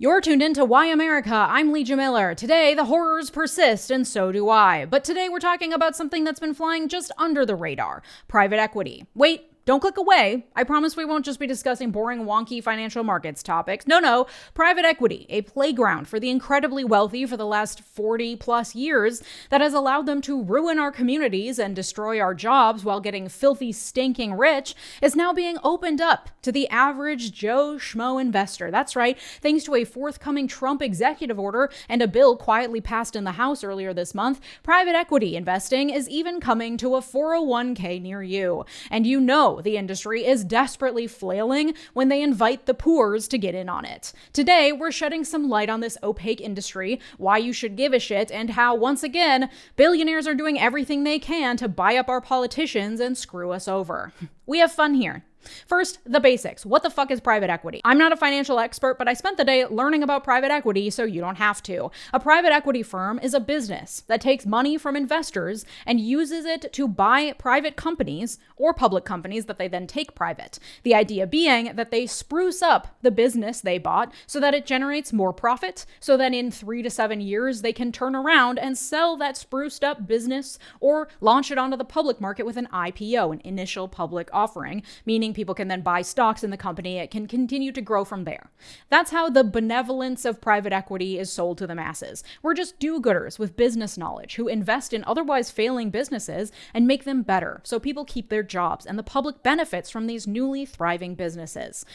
You're tuned into Why America. I'm Leeja Miller. Today, the horrors persist, and so do I. But today, we're talking about something that's been flying just under the radar: private equity. Wait. Don't click away. I promise we won't just be discussing boring, wonky financial markets topics. No, private equity, a playground for the incredibly wealthy for the last 40 plus years that has allowed them to ruin our communities and destroy our jobs while getting filthy, stinking rich, is now being opened up to the average Joe Schmo investor. That's right, thanks to a forthcoming Trump executive order and a bill quietly passed in the House earlier this month, private equity investing is even coming to a 401k near you. And you know the industry is desperately flailing when they invite the poors to get in on it. Today, we're shedding some light on this opaque industry, why you should give a shit, and how, once again, billionaires are doing everything they can to buy up our politicians and screw us over. We have fun here. First, the basics. What the fuck is private equity? I'm not a financial expert, but I spent the day learning about private equity, so you don't have to. A private equity firm is a business that takes money from investors and uses it to buy private companies or public companies that they then take private. The idea being that they spruce up the business they bought so that it generates more profit, so that in 3 to 7 years they can turn around and sell that spruced up business or launch it onto the public market with an IPO, an initial public offering, meaning people can then buy stocks in the company. It can continue to grow from there. That's how the benevolence of private equity is sold to the masses. We're just do-gooders with business knowledge who invest in otherwise failing businesses and make them better so people keep their jobs and the public benefits from these newly thriving businesses.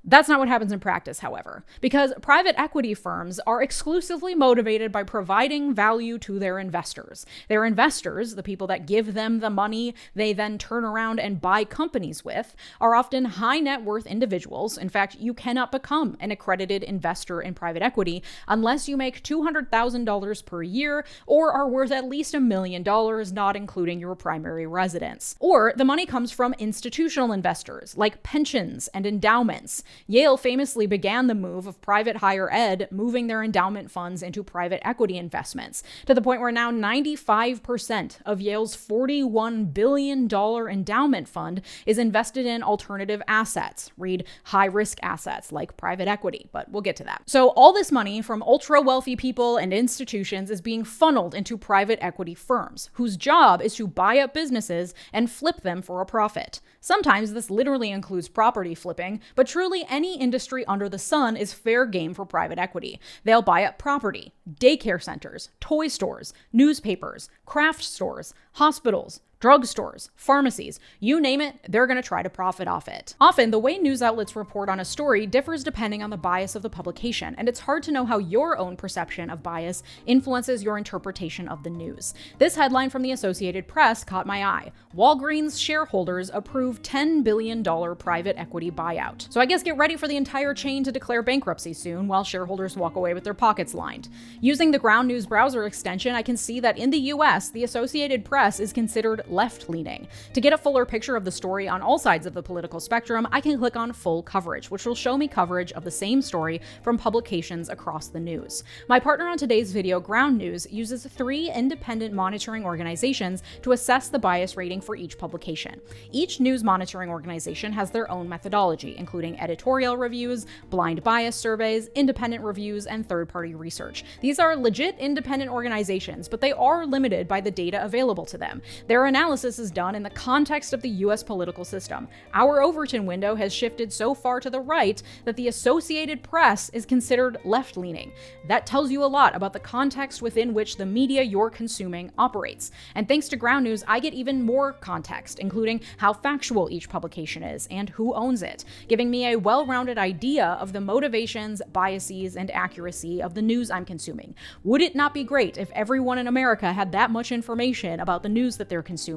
That's not what happens in practice, however, because private equity firms are exclusively motivated by providing value to their investors. Their investors, the people that give them the money they then turn around and buy companies with, are often high net worth individuals. In fact, you cannot become an accredited investor in private equity unless you make $200,000 per year or are worth at least $1 million, not including your primary residence. Or the money comes from institutional investors like pensions and endowments. Yale famously began the move of private higher ed, moving their endowment funds into private equity investments, to the point where now 95% of Yale's $41 billion endowment fund is invested in alternative assets, read high-risk assets like private equity, but we'll get to that. So all this money from ultra-wealthy people and institutions is being funneled into private equity firms, whose job is to buy up businesses and flip them for a profit. Sometimes this literally includes property flipping, but truly any industry under the sun is fair game for private equity. They'll buy up property, daycare centers, toy stores, newspapers, craft stores, hospitals, drugstores, pharmacies, you name it, they're going to try to profit off it. Often, the way news outlets report on a story differs depending on the bias of the publication, and it's hard to know how your own perception of bias influences your interpretation of the news. This headline from the Associated Press caught my eye. Walgreens shareholders approve $10 billion private equity buyout. So I guess get ready for the entire chain to declare bankruptcy soon while shareholders walk away with their pockets lined. Using the Ground News browser extension, I can see that in the US, the Associated Press is considered left-leaning. To get a fuller picture of the story on all sides of the political spectrum, I can click on full coverage, which will show me coverage of the same story from publications across the news. My partner on today's video, Ground News, uses 3 independent monitoring organizations to assess the bias rating for each publication. Each news monitoring organization has their own methodology, including editorial reviews, blind bias surveys, independent reviews, and third-party research. These are legit independent organizations, but they are limited by the data available to them. Their analysis is done in the context of the US political system. Our Overton window has shifted so far to the right that the Associated Press is considered left-leaning. That tells you a lot about the context within which the media you're consuming operates. And thanks to Ground News, I get even more context, including how factual each publication is and who owns it, giving me a well-rounded idea of the motivations, biases, and accuracy of the news I'm consuming. Would it not be great if everyone in America had that much information about the news that they're consuming?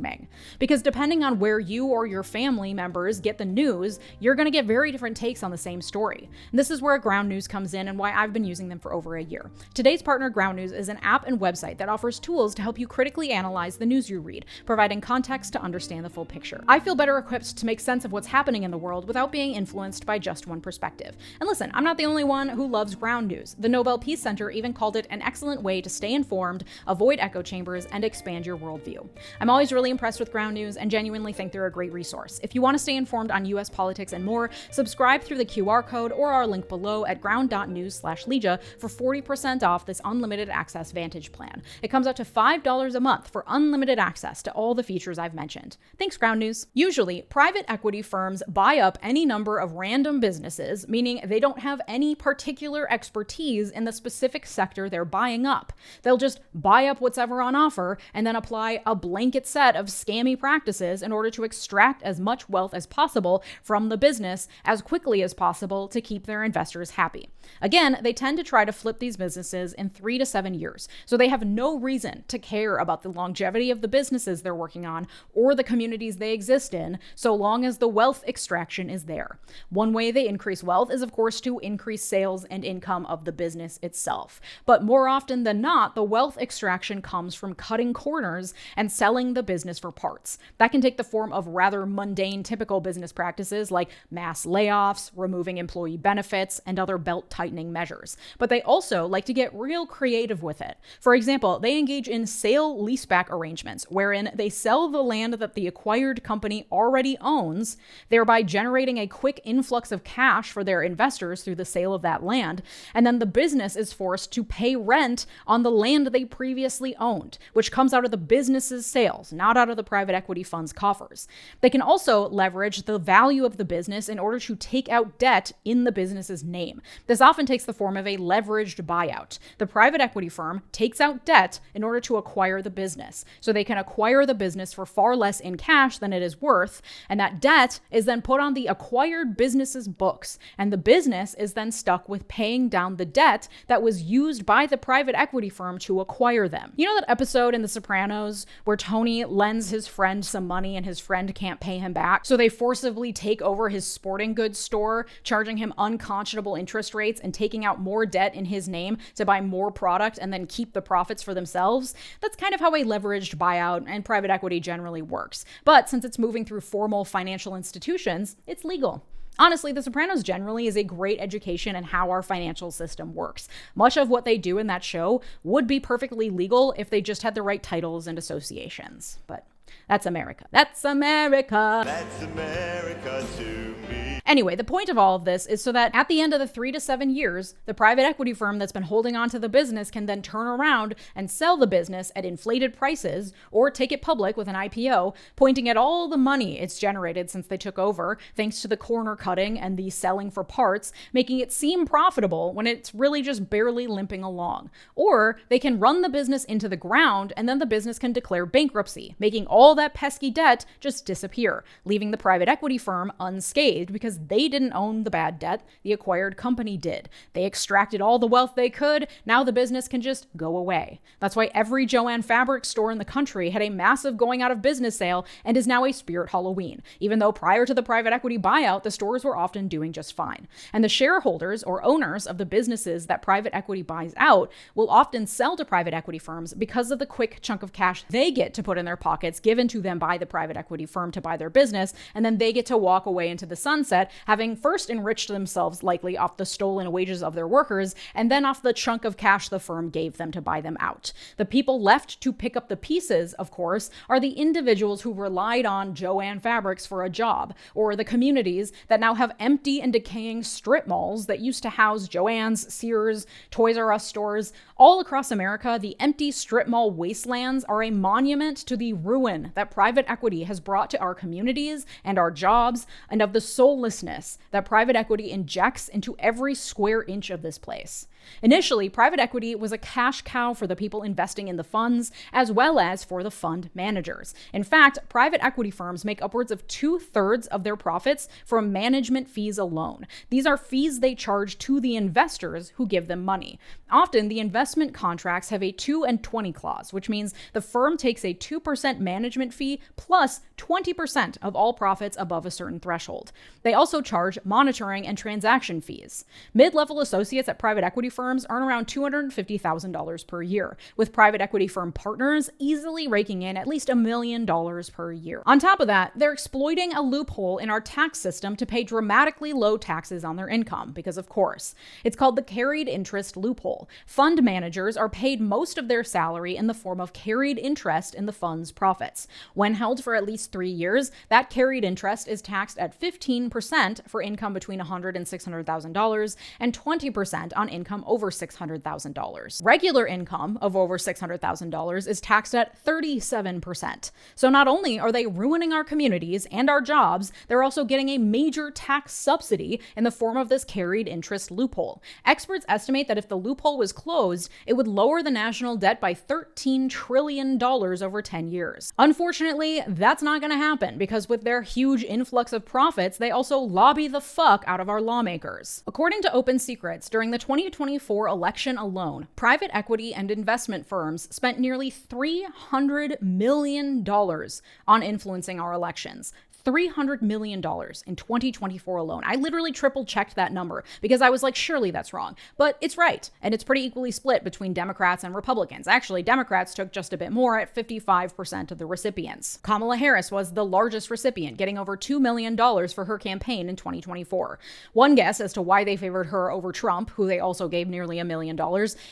Because depending on where you or your family members get the news, you're going to get very different takes on the same story. And this is where Ground News comes in and why I've been using them for over a year. Today's partner, Ground News, is an app and website that offers tools to help you critically analyze the news you read, providing context to understand the full picture. I feel better equipped to make sense of what's happening in the world without being influenced by just one perspective. And listen, I'm not the only one who loves Ground News. The Nobel Peace Center even called it an excellent way to stay informed, avoid echo chambers, and expand your worldview. I'm always really really impressed with Ground News and genuinely think they're a great resource. If you want to stay informed on US politics and more, subscribe through the QR code or our link below at ground.news/Leeja for 40% off this unlimited access Vantage plan. It comes out to $5 a month for unlimited access to all the features I've mentioned. Thanks, Ground News. Usually, private equity firms buy up any number of random businesses, meaning they don't have any particular expertise in the specific sector they're buying up. They'll just buy up whatever on offer and then apply a blanket set of scammy practices in order to extract as much wealth as possible from the business as quickly as possible to keep their investors happy. Again, they tend to try to flip these businesses in 3 to 7 years, so they have no reason to care about the longevity of the businesses they're working on or the communities they exist in, so long as the wealth extraction is there. One way they increase wealth is, of course, to increase sales and income of the business itself. But more often than not, the wealth extraction comes from cutting corners and selling the business for parts. That can take the form of rather mundane, typical business practices like mass layoffs, removing employee benefits, and other belt-tightening measures. But they also like to get real creative with it. For example, they engage in sale-leaseback arrangements, wherein they sell the land that the acquired company already owns, thereby generating a quick influx of cash for their investors through the sale of that land, and then the business is forced to pay rent on the land they previously owned, which comes out of the business's sales, not out of the private equity fund's coffers. They can also leverage the value of the business in order to take out debt in the business's name. This often takes the form of a leveraged buyout. The private equity firm takes out debt in order to acquire the business, so they can acquire the business for far less in cash than it is worth, and that debt is then put on the acquired business's books, and the business is then stuck with paying down the debt that was used by the private equity firm to acquire them. You know that episode in The Sopranos where Tony lends his friend some money and his friend can't pay him back, so they forcibly take over his sporting goods store, charging him unconscionable interest rates and taking out more debt in his name to buy more product and then keep the profits for themselves? That's kind of how a leveraged buyout and private equity generally works. But since it's moving through formal financial institutions, it's legal. Honestly, The Sopranos generally is a great education in how our financial system works. Much of what they do in that show would be perfectly legal if they just had the right titles and associations. But that's America. That's America. That's America to me. Anyway, the point of all of this is so that at the end of the 3 to 7 years, the private equity firm that's been holding on to the business can then turn around and sell the business at inflated prices or take it public with an IPO, pointing at all the money it's generated since they took over, thanks to the corner cutting and the selling for parts, making it seem profitable when it's really just barely limping along. Or they can run the business into the ground and then the business can declare bankruptcy, making all that pesky debt just disappear, leaving the private equity firm unscathed because they didn't own the bad debt, the acquired company did. They extracted all the wealth they could, now the business can just go away. That's why every 𝗖𝗓𝗡𝗧 store in the country had a massive going out of business sale and is now a Spirit Halloween, even though prior to the private equity buyout, the stores were often doing just fine. And the shareholders or owners of the businesses that private equity buys out will often sell to private equity firms because of the quick chunk of cash they get to put in their pockets, given to them by the private equity firm to buy their business, and then they get to walk away into the sunset, having first enriched themselves likely off the stolen wages of their workers, and then off the chunk of cash the firm gave them to buy them out. The people left to pick up the pieces, of course, are the individuals who relied on 𝗖𝗓𝗡𝗧 for a job, or the communities that now have empty and decaying strip malls that used to house Joann's, Sears, Toys R Us stores. All across America, the empty strip mall wastelands are a monument to the ruin that private equity has brought to our communities and our jobs, and of the soullessness that private equity injects into every square inch of this place. Initially, private equity was a cash cow for the people investing in the funds, as well as for the fund managers. In fact, private equity firms make upwards of 2/3 of their profits from management fees alone. These are fees they charge to the investors who give them money. Often, the investment contracts have a 2 and 20 clause, which means the firm takes a 2% management fee plus 20% of all profits above a certain threshold. They also charge monitoring and transaction fees. Mid-level associates at private equity firms earn around $250,000 per year, with private equity firm partners easily raking in at least $1 million per year. On top of that, they're exploiting a loophole in our tax system to pay dramatically low taxes on their income, because of course. It's called the carried interest loophole. Fund managers are paid most of their salary in the form of carried interest in the fund's profits. When held for at least 3 years, that carried interest is taxed at 15% for income between $100,000 and $600,000 and 20% on income over $600,000. Regular income of over $600,000 is taxed at 37%. So not only are they ruining our communities and our jobs, they're also getting a major tax subsidy in the form of this carried interest loophole. Experts estimate that if the loophole was closed, it would lower the national debt by $13 trillion over 10 years. Unfortunately, that's not going to happen because with their huge influx of profits, they also lobby the fuck out of our lawmakers. According to Open Secrets, during the 2024 election alone, private equity and investment firms spent nearly $300 million on influencing our elections. $300 million in 2024 alone. I literally triple checked that number because I was like, surely that's wrong. But it's right. And it's pretty equally split between Democrats and Republicans. Actually, Democrats took just a bit more at 55% of the recipients. Kamala Harris was the largest recipient, getting over $2 million for her campaign in 2024. One guess as to why they favored her over Trump, who they also gave nearly $1 million,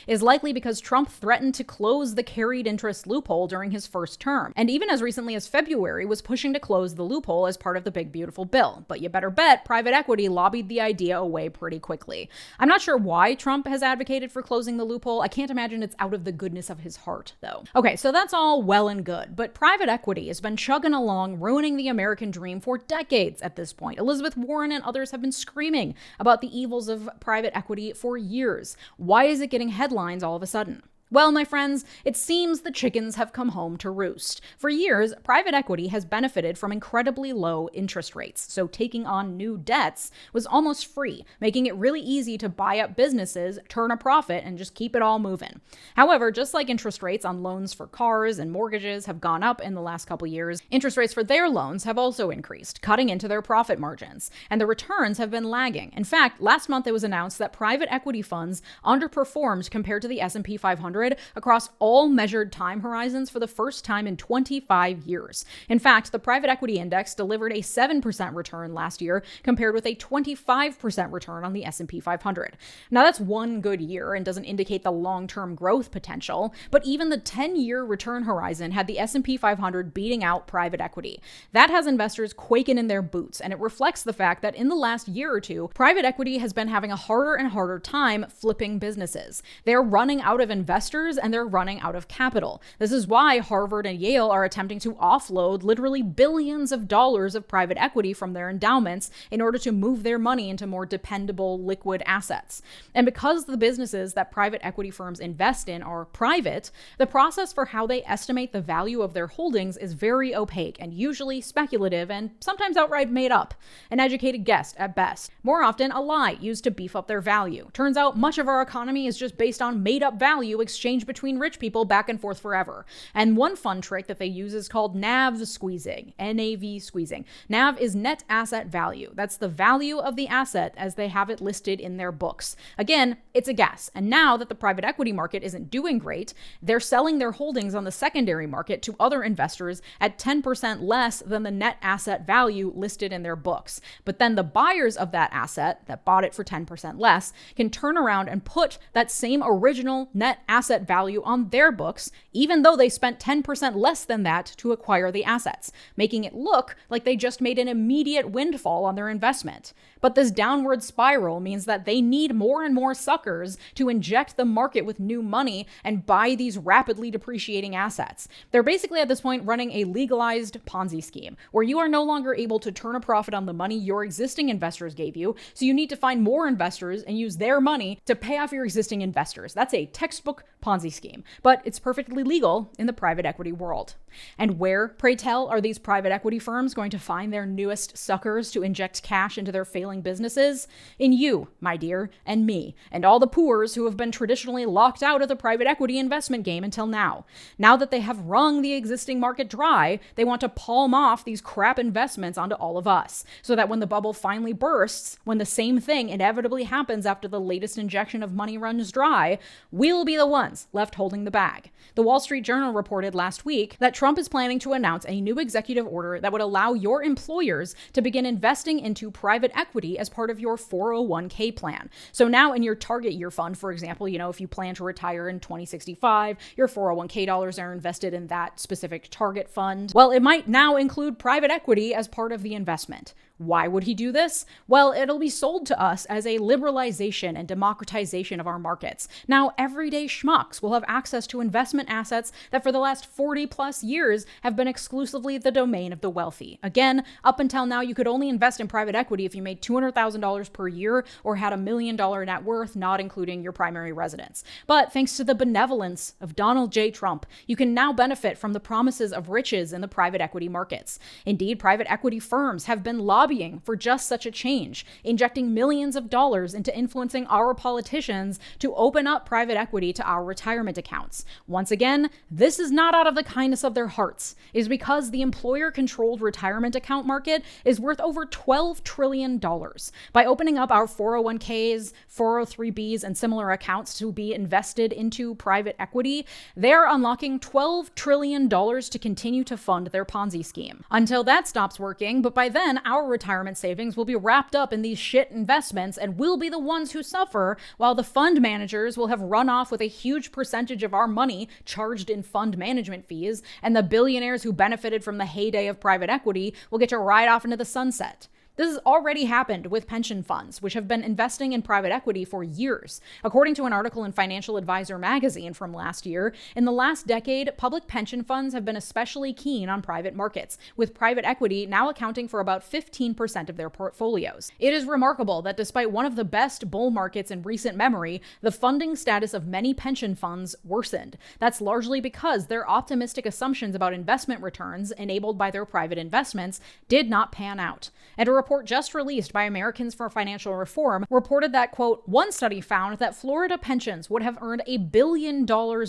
is likely because Trump threatened to close the carried interest loophole during his first term. And even as recently as February was pushing to close the loophole as part of the big beautiful bill. But you better bet private equity lobbied the idea away pretty quickly. I'm not sure why Trump has advocated for closing the loophole. I can't imagine it's out of the goodness of his heart, though. Okay, so that's all well and good, but private equity has been chugging along, ruining the American dream for decades at this point. Elizabeth Warren and others have been screaming about the evils of private equity for years. Why is it getting headlines all of a sudden? Well, my friends, it seems the chickens have come home to roost. For years, private equity has benefited from incredibly low interest rates, so taking on new debts was almost free, making it really easy to buy up businesses, turn a profit, and just keep it all moving. However, just like interest rates on loans for cars and mortgages have gone up in the last couple years, interest rates for their loans have also increased, cutting into their profit margins, and the returns have been lagging. In fact, last month it was announced that private equity funds underperformed compared to the S&P 500 across all measured time horizons for the first time in 25 years. In fact, the private equity index delivered a 7% return last year compared with a 25% return on the S&P 500. Now that's one good year and doesn't indicate the long-term growth potential, but even the 10-year return horizon had the S&P 500 beating out private equity. That has investors quaking in their boots, and it reflects the fact that in the last year or two, private equity has been having a harder and harder time flipping businesses. They're running out of investors and they're running out of capital. This is why Harvard and Yale are attempting to offload literally billions of dollars of private equity from their endowments in order to move their money into more dependable liquid assets. And because the businesses that private equity firms invest in are private, the process for how they estimate the value of their holdings is very opaque and usually speculative and sometimes outright made up. An educated guess at best. More often, a lie used to beef up their value. Turns out much of our economy is just based on made-up value exchange between rich people back and forth forever. And one fun trick that they use is called NAV squeezing, NAV squeezing. NAV is net asset value. That's the value of the asset as they have it listed in their books. Again, it's a guess. And now that the private equity market isn't doing great, they're selling their holdings on the secondary market to other investors at 10% less than the net asset value listed in their books. But then the buyers of that asset that bought it for 10% less can turn around and put that same original net asset value on their books, even though they spent 10% less than that to acquire the assets, making it look like they just made an immediate windfall on their investment. But this downward spiral means that they need more and more suckers to inject the market with new money and buy these rapidly depreciating assets. They're basically at this point running a legalized Ponzi scheme, where you are no longer able to turn a profit on the money your existing investors gave you, so you need to find more investors and use their money to pay off your existing investors. That's a textbook Ponzi scheme, but it's perfectly legal in the private equity world. And where, pray tell, are these private equity firms going to find their newest suckers to inject cash into their failing failing businesses? In you, my dear, and me, and all the poors who have been traditionally locked out of the private equity investment game until now. Now that they have wrung the existing market dry, they want to palm off these crap investments onto all of us, so that when the bubble finally bursts, when the same thing inevitably happens after the latest injection of money runs dry, we'll be the ones left holding the bag. The Wall Street Journal reported last week that Trump is planning to announce a new executive order that would allow your employers to begin investing into private equity as part of your 401k plan. So now in your target year fund, for example, if you plan to retire in 2065, your 401k dollars are invested in that specific target fund. Well, it might now include private equity as part of the investment. Why would he do this? Well, it'll be sold to us as a liberalization and democratization of our markets. Now, everyday schmucks will have access to investment assets that for the last 40 plus years have been exclusively the domain of the wealthy. Again, up until now, you could only invest in private equity if you made $200,000 per year or had $1 million net worth, not including your primary residence. But thanks to the benevolence of Donald J. Trump, you can now benefit from the promises of riches in the private equity markets. Indeed, private equity firms have been lobbying for just such a change, injecting millions of dollars into influencing our politicians to open up private equity to our retirement accounts. Once again, this is not out of the kindness of their hearts. It is because the employer-controlled retirement account market is worth over $12 trillion. By opening up our 401ks, 403bs, and similar accounts to be invested into private equity, they are unlocking $12 trillion to continue to fund their Ponzi scheme. Until that stops working, but by then, our retirement savings will be wrapped up in these shit investments and we'll be the ones who suffer, while the fund managers will have run off with a huge percentage of our money charged in fund management fees, and the billionaires who benefited from the heyday of private equity will get to ride off into the sunset. This has already happened with pension funds, which have been investing in private equity for years. According to an article in Financial Advisor magazine from last year, in the last decade, public pension funds have been especially keen on private markets, with private equity now accounting for about 15% of their portfolios. It is remarkable that despite one of the best bull markets in recent memory, the funding status of many pension funds worsened. That's largely because their optimistic assumptions about investment returns enabled by their private investments did not pan out. And a report just released by Americans for Financial Reform reported that, quote, one study found that Florida pensions would have earned $1 billion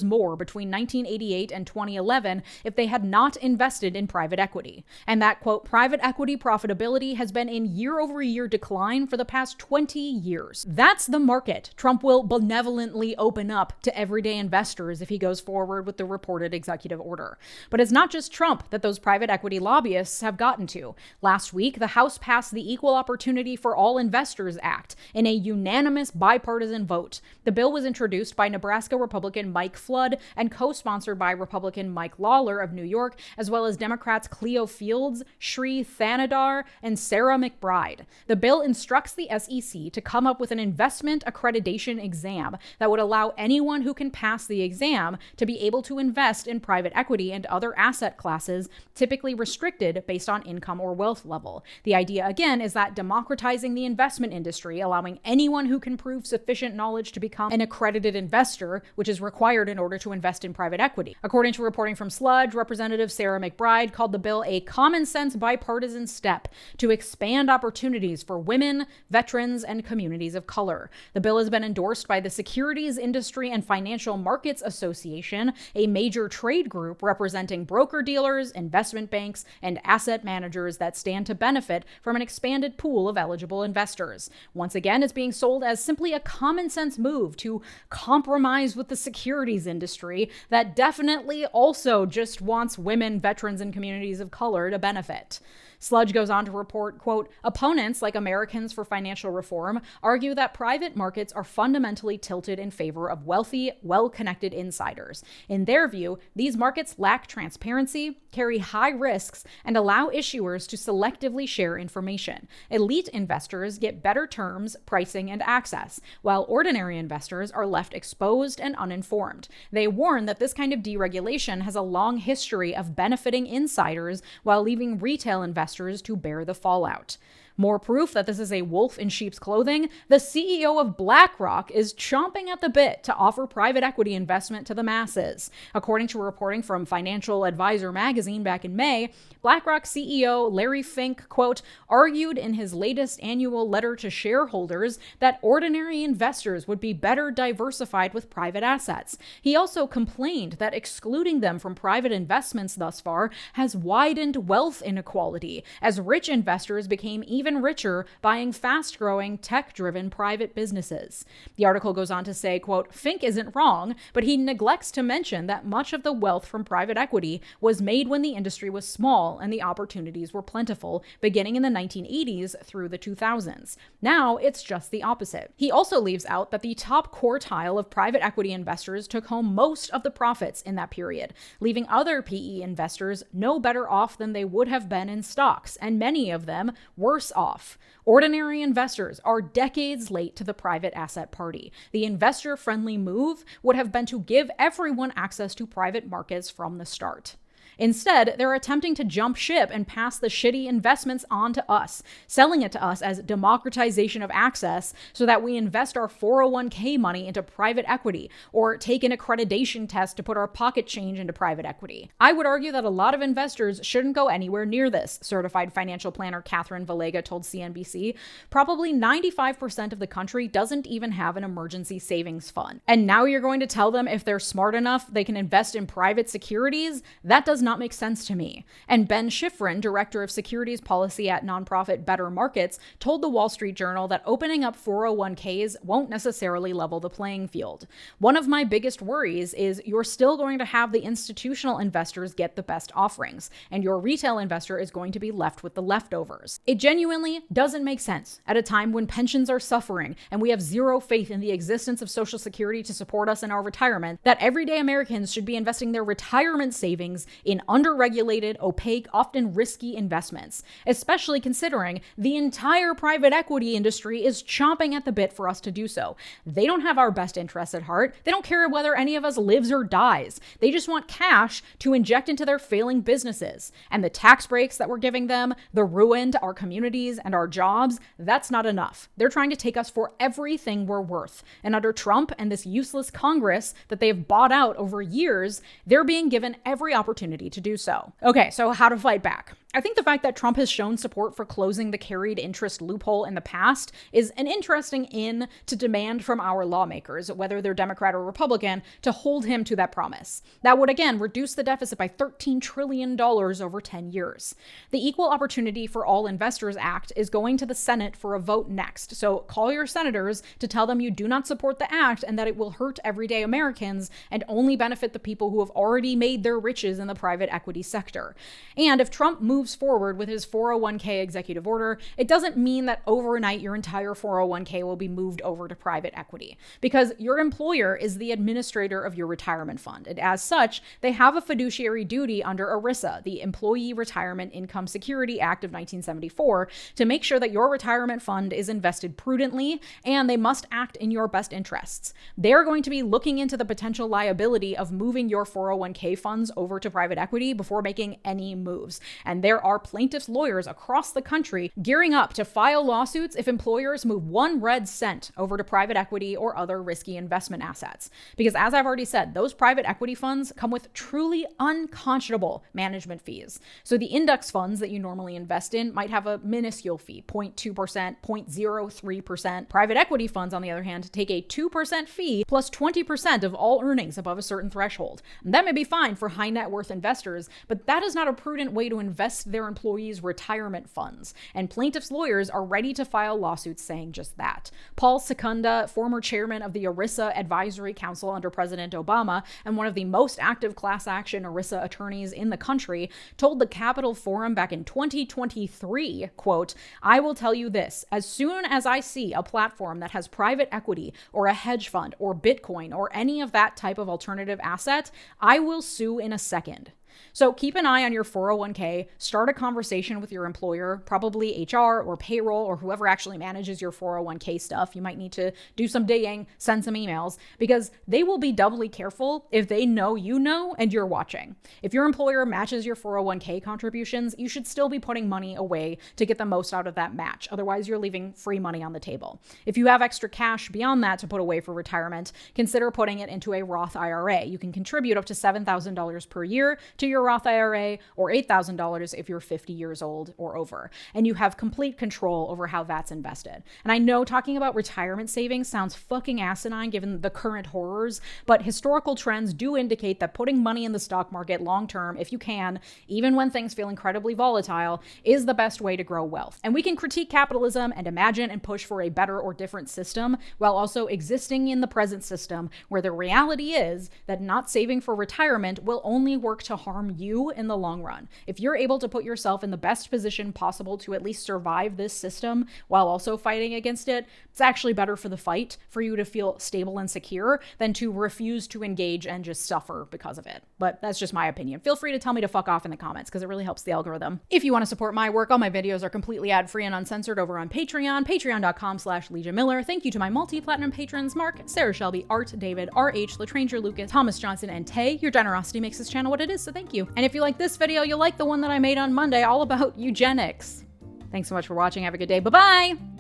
more between 1988 and 2011 if they had not invested in private equity. And that, quote, private equity profitability has been in year-over-year decline for the past 20 years. That's the market Trump will benevolently open up to everyday investors if he goes forward with the reported executive order. But it's not just Trump that those private equity lobbyists have gotten to. Last week, the House passed the Equal Opportunity for All Investors Act in a unanimous bipartisan vote. The bill was introduced by Nebraska Republican Mike Flood and co-sponsored by Republican Mike Lawler of New York, as well as Democrats Cleo Fields, 𝗓𝗓𝗓𝗓, and Sarah McBride. The bill instructs the SEC to come up with an investment accreditation exam that would allow anyone who can pass the exam to be able to invest in private equity and other asset classes typically restricted based on income or wealth level. The idea, again, is that democratizing the investment industry, allowing anyone who can prove sufficient knowledge to become an accredited investor, which is required in order to invest in private equity. According to reporting from Sludge, Representative Sarah McBride called the bill a common sense bipartisan step to expand opportunities for women, veterans, and communities of color. The bill has been endorsed by the Securities Industry and Financial Markets Association, a major trade group representing broker-dealers, investment banks, and asset managers that stand to benefit from an expanded pool of eligible investors. Once again, it's being sold as simply a common sense move to compromise with the securities industry that definitely also just wants women, veterans, and communities of color to benefit. Sludge goes on to report, quote, opponents like Americans for Financial Reform argue that private markets are fundamentally tilted in favor of wealthy, well-connected insiders. In their view, these markets lack transparency, carry high risks, and allow issuers to selectively share information. Elite investors get better terms, pricing, and access, while ordinary investors are left exposed and uninformed. They warn that this kind of deregulation has a long history of benefiting insiders while leaving retail investors to bear the fallout. More proof that this is a wolf in sheep's clothing, the CEO of BlackRock is chomping at the bit to offer private equity investment to the masses. According to reporting from Financial Advisor magazine back in May, BlackRock CEO Larry Fink, quote, argued in his latest annual letter to shareholders that ordinary investors would be better diversified with private assets. He also complained that excluding them from private investments thus far has widened wealth inequality, as rich investors became even richer buying fast-growing, tech-driven private businesses. The article goes on to say, quote, Fink isn't wrong, but he neglects to mention that much of the wealth from private equity was made when the industry was small and the opportunities were plentiful, beginning in the 1980s through the 2000s. Now, it's just the opposite. He also leaves out that the top quartile of private equity investors took home most of the profits in that period, leaving other PE investors no better off than they would have been in stocks, and many of them worse off. Ordinary investors are decades late to the private asset party. The investor-friendly move would have been to give everyone access to private markets from the start. Instead, they're attempting to jump ship and pass the shitty investments on to us, selling it to us as democratization of access so that we invest our 401k money into private equity or take an accreditation test to put our pocket change into private equity. I would argue that a lot of investors shouldn't go anywhere near this, certified financial planner 𝗓𝗓𝗦𝗍𝗧 told CNBC. Probably 95% of the country doesn't even have an emergency savings fund. And now you're going to tell them if they're smart enough, they can invest in private securities? That does not make sense to me. And Ben Schifrin, director of securities policy at nonprofit Better Markets, told the Wall Street Journal that opening up 401ks won't necessarily level the playing field. One of my biggest worries is you're still going to have the institutional investors get the best offerings, and your retail investor is going to be left with the leftovers. It genuinely doesn't make sense at a time when pensions are suffering and we have zero faith in the existence of Social Security to support us in our retirement, that everyday Americans should be investing their retirement savings in underregulated, opaque, often risky investments, especially considering the entire private equity industry is chomping at the bit for us to do so. They don't have our best interests at heart. They don't care whether any of us lives or dies. They just want cash to inject into their failing businesses. And the tax breaks that we're giving them, the ruin to our communities and our jobs, that's not enough. They're trying to take us for everything we're worth. And under Trump and this useless Congress that they've bought out over years, they're being given every opportunity to do so. Okay, so how to fight back? I think the fact that Trump has shown support for closing the carried interest loophole in the past is an interesting in to demand from our lawmakers, whether they're Democrat or Republican, to hold him to that promise. That would, again, reduce the deficit by $13 trillion over 10 years. The Equal Opportunity for All Investors Act is going to the Senate for a vote next, so call your senators to tell them you do not support the act and that it will hurt everyday Americans and only benefit the people who have already made their riches in the private equity sector. And if Trump moves forward with his 401k executive order, it doesn't mean that overnight your entire 401k will be moved over to private equity, because your employer is the administrator of your retirement fund. And as such, they have a fiduciary duty under ERISA, the Employee Retirement Income Security Act of 1974, to make sure that your retirement fund is invested prudently, and they must act in your best interests. They're going to be looking into the potential liability of moving your 401k funds over to private equity before making any moves. And there are plaintiffs' lawyers across the country gearing up to file lawsuits if employers move 1 red cent over to private equity or other risky investment assets. Because as I've already said, those private equity funds come with truly unconscionable management fees. So the index funds that you normally invest in might have a minuscule fee, 0.2%, 0.03%. Private equity funds, on the other hand, take a 2% fee plus 20% of all earnings above a certain threshold. And that may be fine for high net worth investors, but that is not a prudent way to invest their employees' retirement funds. And plaintiffs' lawyers are ready to file lawsuits saying just that. Paul Secunda, former chairman of the ERISA Advisory Council under President Obama and one of the most active class action ERISA attorneys in the country, told the Capitol Forum back in 2023, quote, "I will tell you this, as soon as I see a platform that has private equity or a hedge fund or Bitcoin or any of that type of alternative asset, I will sue in a second." So keep an eye on your 401k, start a conversation with your employer, probably HR or payroll or whoever actually manages your 401k stuff. You might need to do some digging, send some emails, because they will be doubly careful if they know you know and you're watching. If your employer matches your 401k contributions, you should still be putting money away to get the most out of that match. Otherwise, you're leaving free money on the table. If you have extra cash beyond that to put away for retirement, consider putting it into a Roth IRA. You can contribute up to $7,000 per year to your Roth IRA, or $8,000 if you're 50 years old or over. And you have complete control over how that's invested. And I know talking about retirement savings sounds fucking asinine given the current horrors, but historical trends do indicate that putting money in the stock market long term, if you can, even when things feel incredibly volatile, is the best way to grow wealth. And we can critique capitalism and imagine and push for a better or different system while also existing in the present system, where the reality is that not saving for retirement will only work to harm you in the long run. If you're able to put yourself in the best position possible to at least survive this system while also fighting against it, it's actually better for the fight for you to feel stable and secure than to refuse to engage and just suffer because of it. But that's just my opinion. Feel free to tell me to fuck off in the comments because it really helps the algorithm. If you want to support my work, all my videos are completely ad-free and uncensored over on Patreon, patreon.com/LeejaMiller. Thank you to my multi-platinum patrons, Mark, Sarah Shelby, Art, David, RH, Latranger Lucas, Thomas Johnson, and Tay. Your generosity makes this channel what it is, so thank you. And if you like this video, you'll like the one that I made on Monday all about eugenics. Thanks so much for watching. Have a good day. Bye-bye!